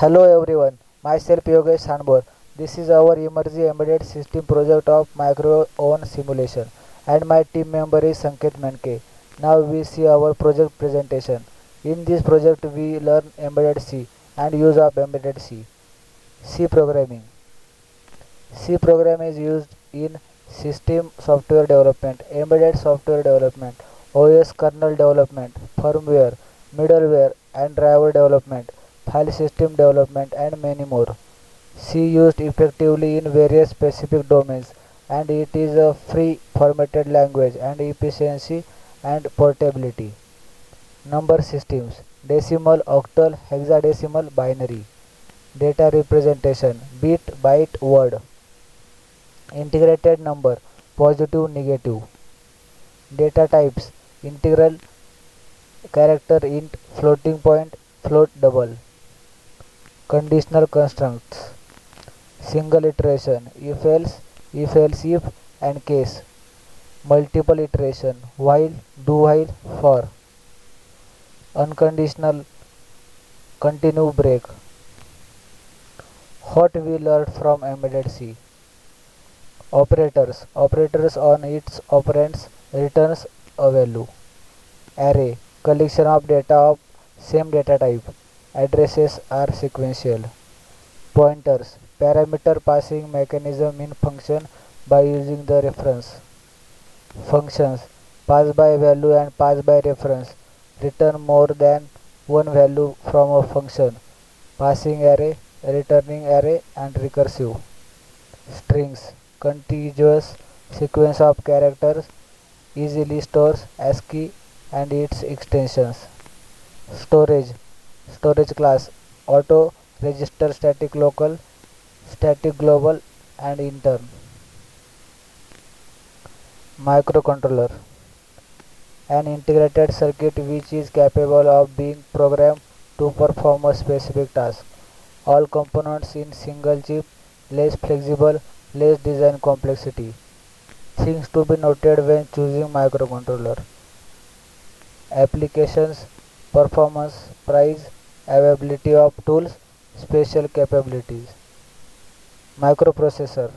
Hello everyone, myself Yogesh Sanbor. This is our emerging embedded system project of micro own simulation and my team member is Sanket Manke. Now we see our project presentation. In this project we learn embedded C and use of embedded C. C programming. C program is used in system software development, embedded software development, OS kernel development, firmware, middleware and driver development, file system development and many more. C used effectively in various specific domains and it is a free formatted language and efficiency and portability. Number systems decimal, octal, hexadecimal, binary. Data representation bit, byte, word. Integrated number positive, negative. Data types integral, character int, floating point, float double. Conditional constructs single iteration if else if and case. Multiple iteration while, do while, for. Unconditional continue, break. What we learned from embedded C. Operators on its operands returns a value. Array collection of data of same data type. Addresses are sequential. Pointers parameter passing mechanism in function by using the reference. Functions pass by value and pass by reference return more than one value from a function. Passing array, returning array and recursive. Strings contiguous sequence of characters easily stores ASCII and its extensions. Storage class auto, register, static local, static global and intern. Microcontroller an integrated circuit which is capable of being programmed to perform a specific task. All components in single chip, less flexible, less design complexity. Things to be noted when choosing microcontroller. Applications, performance, price, availability of tools, special capabilities. Microprocessor.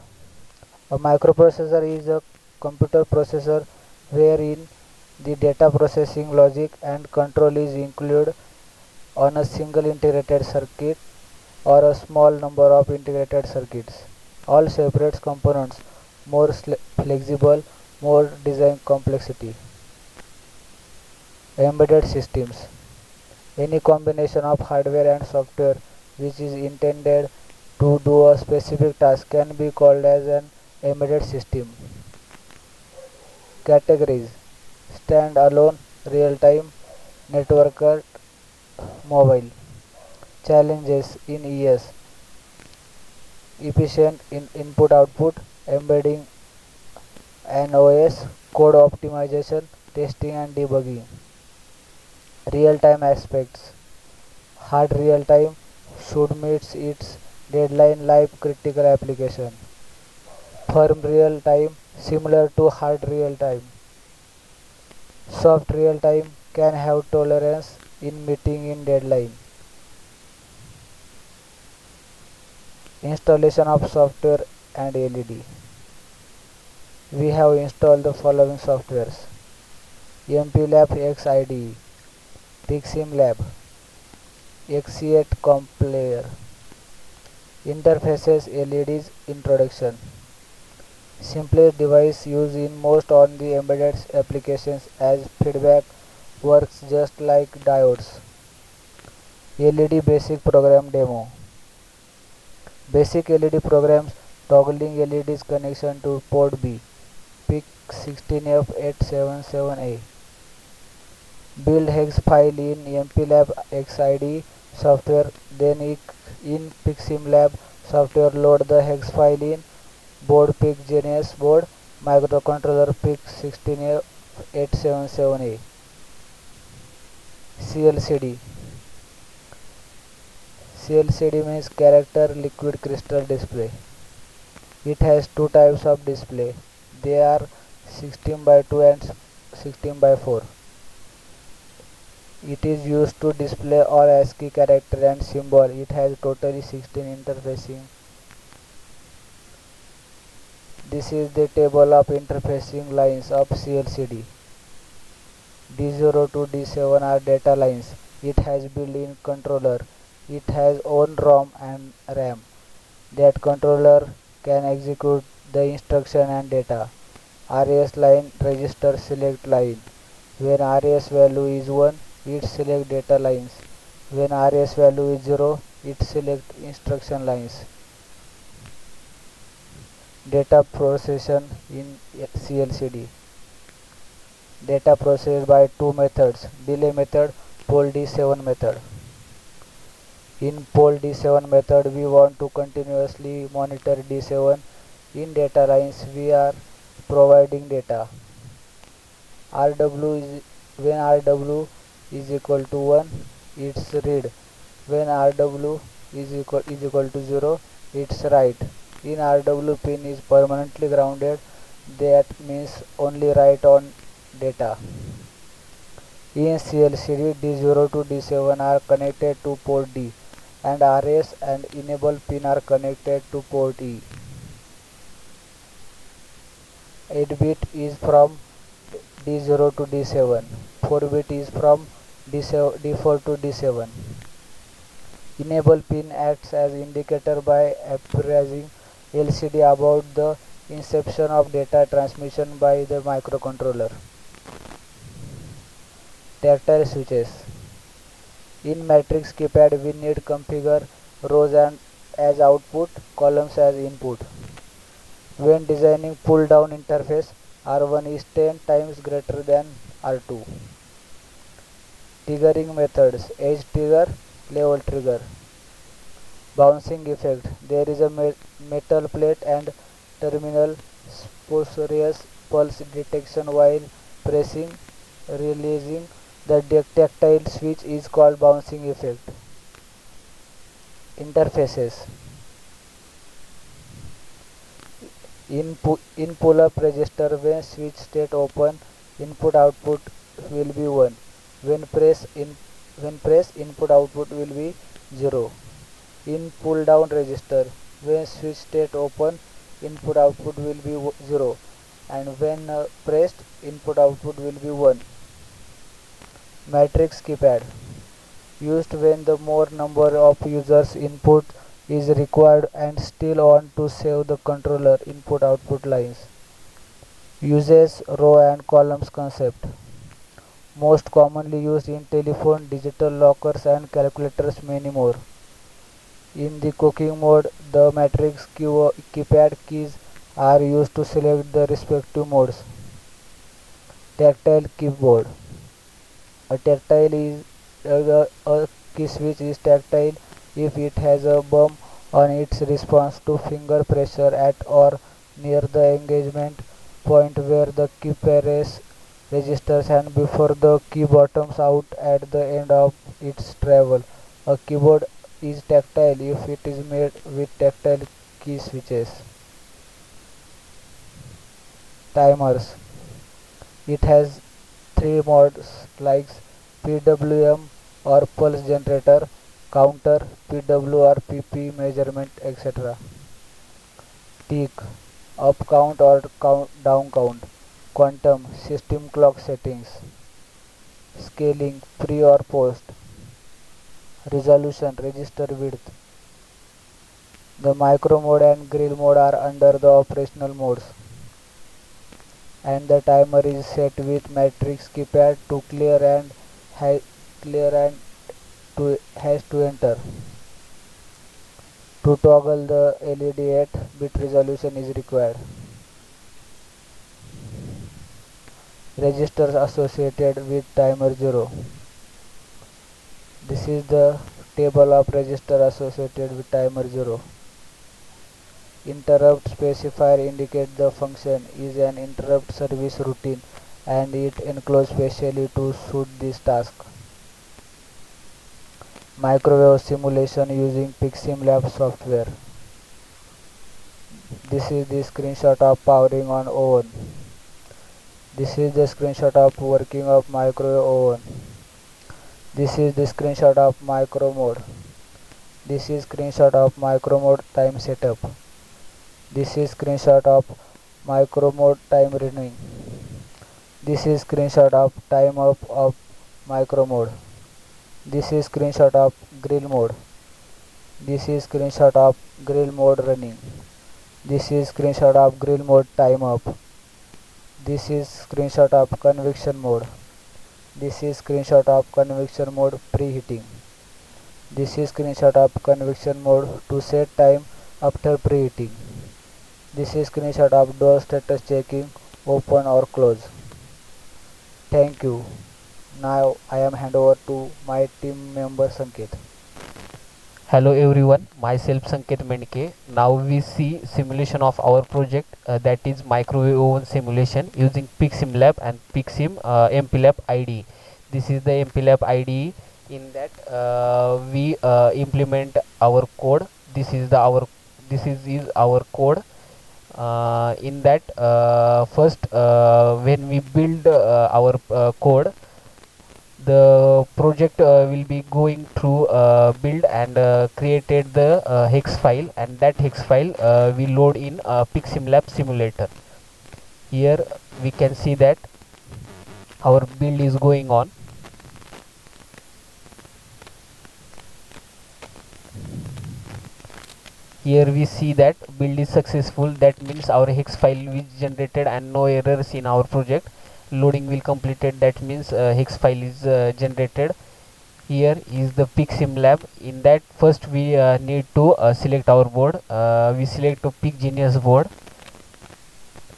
A microprocessor is a computer processor wherein the data processing logic and control is included on a single integrated circuit or a small number of integrated circuits. All separate components, more flexible, more design complexity. Embedded systems. Any combination of hardware and software which is intended to do a specific task can be called as an embedded system. Categories stand-alone, real-time, networked, mobile. Challenges in ES efficient in input-output, embedding an OS, code optimization, testing and debugging. Real-time aspects hard real-time should meet its deadline live critical application. Firm real-time similar to hard real-time. Soft real-time can have tolerance in meeting in deadline. Installation of software and LED. We have installed the following softwares: MPLAB X IDE, PixSimLab, X8 Compiler. Interfaces LEDs introduction. Simplest device used in most on the embedded applications as feedback works just like diodes. LED basic program demo. Basic LED programs toggling LEDs connection to port B, PIC16F877A. Build hex file in MPLAB XIDE software, then in PixSimLab software load the hex file in board PIC Genius board microcontroller PIC16F877A. CLCD. CLCD means character liquid crystal display. It has two types of display. They are 16 by 2 and 16 by 4. It is used to display all ASCII character and symbol. It has totally 16 interfacing. This is the table of interfacing lines of CLCD. D0 to D7 are data lines. It has built-in controller. It has own ROM and RAM. That controller can execute the instruction and data. RAS line register select line. When RAS value is 1, it select data lines. When RAS value is 0, it select instruction lines. Data processing in CLCD. Data processed by two methods, delay method, poll D7 method. In poll D7 method, we want to continuously monitor D7. In data lines, we are providing data. When RW is equal to 1, it's read. When RW is equal to 0, it's write. In RW pin is permanently grounded, that means only write on data. In CLCD, D0 to D7 are connected to port D and RS and enable pin are connected to port E. 8-bit is from D0 to D7, 4-bit is from D4 to D7. Enable pin acts as indicator by apprising LCD about the inception of data transmission by the microcontroller. Tactile switches. In matrix keypad, we need configure rows and as output, columns as input. When designing pull-down interface, R1 is 10 times greater than R2. Triggering methods: edge trigger, level trigger. Bouncing effect. There is a metal plate and terminal spurious pulse detection while pressing, releasing the tactile switch is called bouncing effect. Interfaces. In pull-up register, when switch state open, input output will be 1. When press input output will be 0. In pull-down register, when switch state open, input output will be 0, and when pressed, input output will be 1. Matrix keypad. Used when the more number of users input is required and still on to save the controller input-output lines. Uses row and columns concept. Most commonly used in telephone, digital lockers and calculators, many more. In the cooking mode, the matrix keypad keys are used to select the respective modes. Tactile keyboard. A key switch is tactile if it has a bump on its response to finger pressure at or near the engagement point where the key press registers and before the key bottoms out at the end of its travel. A keyboard is tactile if it is made with tactile key switches. Timers. It has three modes like PWM or pulse generator, counter, PWR/PP measurement, etc. Tick, up count or down count. Quantum, system clock settings. Scaling, pre or post. Resolution, register width. The micro mode and grill mode are under the operational modes. And the timer is set with matrix keypad to clear and has to enter. To toggle the LED 8-bit resolution is required. Registers associated with timer 0. This is the table of register associated with timer 0. Interrupt specifier indicates the function is an interrupt service routine and it enclosed specially to suit this task. Microwave simulation using PixSimLab software. This is the screenshot of powering on oven. This is the screenshot of working of microwave oven. This is the screenshot of micro mode. This is screenshot of micro mode time setup. This is screenshot of micro mode time renewing. This is screenshot of time up of micro mode. This is screenshot of grill mode. This is screenshot of grill mode running. This is screenshot of grill mode time up. This is screenshot of convection mode. This is screenshot of convection mode preheating. This is screenshot of convection mode to set time after preheating. This is screenshot of door status checking open or close. Thank you. Now I am hand over to my team member Sanket. Hello everyone, myself Sanket Mendke. Now we see simulation of our project that is microwave oven simulation using PixSimLab and PixSim MPLab IDE. This is the MPLab IDE. In that we implement our code. This is our code. In that first when we build our code, the project will be going through build and created the hex file, and that hex file we load in PixSimLab simulator. Here we can see that our build is going on. Here we see that build is successful. That means our hex file is generated and no errors in our project. Loading will completed. That means hex file is generated. Here is the PixSimLab. In that first we need to select our board. We select a PixGenius board.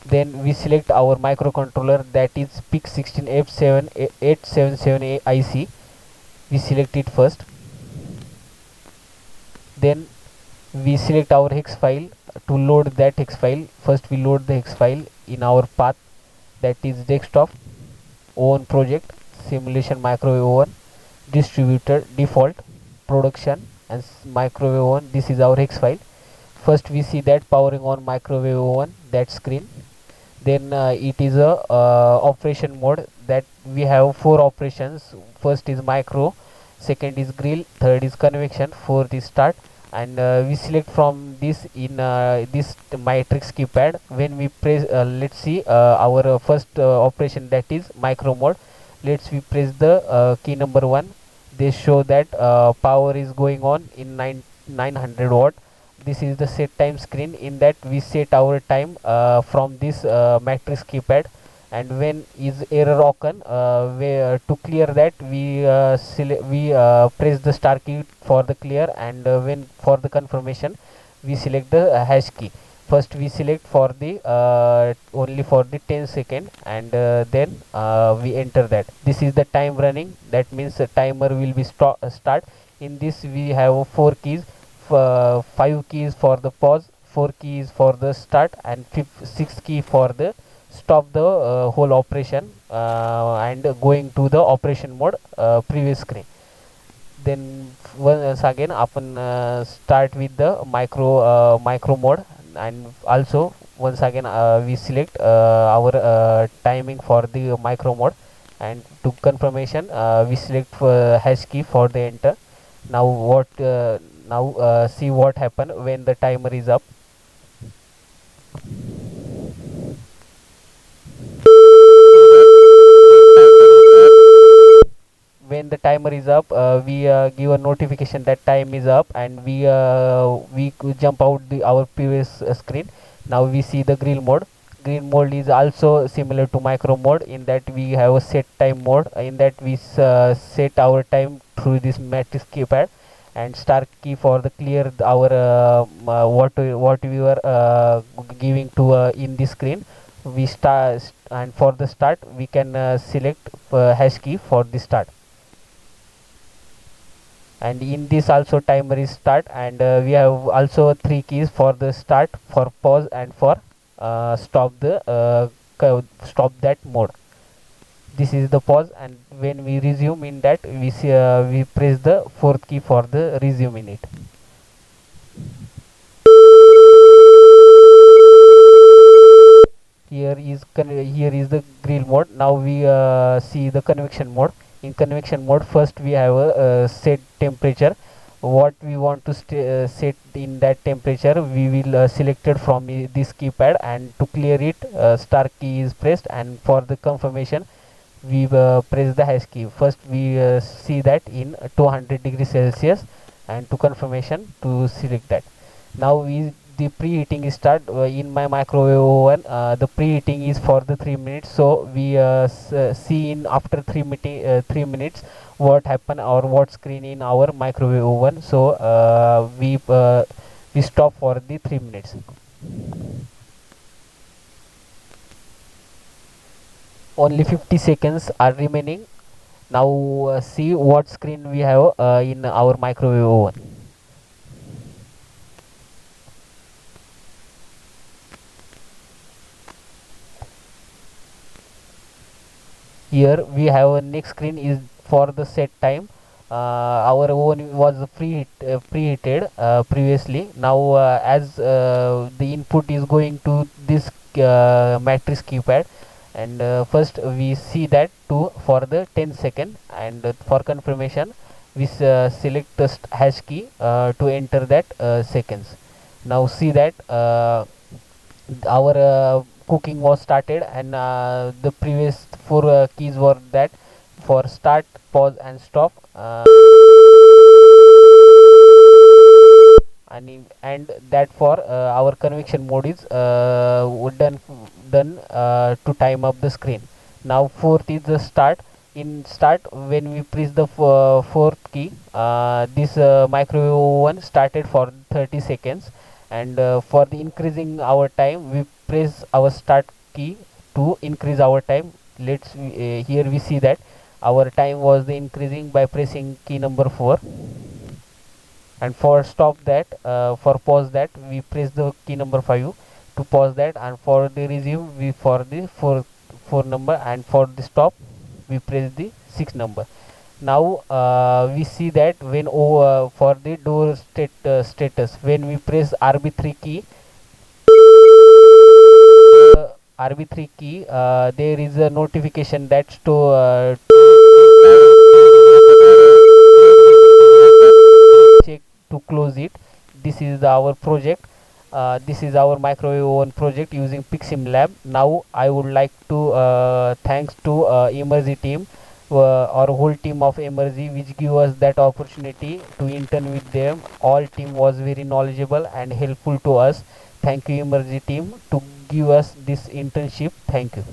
Then we select our microcontroller, that is PIC16F7877A IC. We select it first. Then we select our hex file. To load that hex file, first we load the hex file in our path, that is desktop, own project, simulation microwave oven, distributor, default, production, and microwave oven. This is our hex file. First we see that powering on microwave oven, that screen. Then it is a operation mode, that we have 4 operations. First is micro, second is grill, third is convection, fourth is start. And we select from this in this matrix keypad. When we press let's see our first operation, that is micro mode. Let's we press the key number 1. They show that power is going on in 900 watt. This is the set time screen. In that we set our time from this matrix keypad. And when is error occur, to clear that we press the star key for the clear. And when for the confirmation we select the hash key. First we select for the only for the 10 second, and then we enter that. This is the time running. That means the timer will be start. In this we have 4 keys, 5 keys for the pause, 4 keys for the start, and 6 key for the stop the whole operation, and going to the operation mode previous screen. Then once again आपण start with the micro mode. And also once again we select our timing for the micro mode. And to confirmation we select hash key for the enter. Now see what happen when the timer is up. When the timer is up, we give a notification that time is up, and we jump out our previous screen. Now we see the grill mode. Grill mode is also similar to micro mode, in that we have a set time mode. In that we set our time through this matrix keypad, and star key for the clear our what we were giving to in this screen. We start, and for the start we can select hash key for the start. And in this also timer is start. And we have also 3 keys for the start, for pause, and for stop stop that mode. This is the pause. And when we resume, in that we see we press the 4th key for the resume in it. Here is the grill mode. Now we see the convection mode. In convection mode, first we have a set temperature. What we want to set in that temperature, we will select it from this keypad, and to clear it, star key is pressed, and for the confirmation we press the hash key. First we see that in 200 degrees Celsius, and to confirmation to select that. Now the preheating is start in my microwave oven. The preheating is for the 3 minutes, so we see in after 3 minutes what happen or what screen in our microwave oven. So we stop for the 3 minutes. Only 50 seconds are remaining. Now see what screen we have in our microwave oven. Here we have a next screen is for the set time. Our oven was preheated previously. Now as the input is going to this matrix keypad, and first we see that to for the 10 second, and for confirmation we select the hash key to enter that seconds. Now see that our cooking was started, and the previous four keys were that for start, pause and stop, and that for our convection mode is done to time up the screen. Now fourth is the start. In start, when we press the fourth key, this microwave oven started for 30 seconds, and for the increasing our time we press our start key to increase our time. Here we see that our time was the increasing by pressing key number 4, and for stop that, for pause that, we press the key number 5 to pause that, and for the resume we for the 4 number, and for the stop we press the 6 number. Now we see that when for the door status, when we press RB3 key, RB3 key, there is a notification that check to close it. This is our project. This is our microwave oven project using Pixim Lab. Now I would like to thanks to Emergy team, our whole team of Emergy, which give us that opportunity to intern with them. All team was very knowledgeable and helpful to us. Thank you Emergy team to give us this internship. Thank you.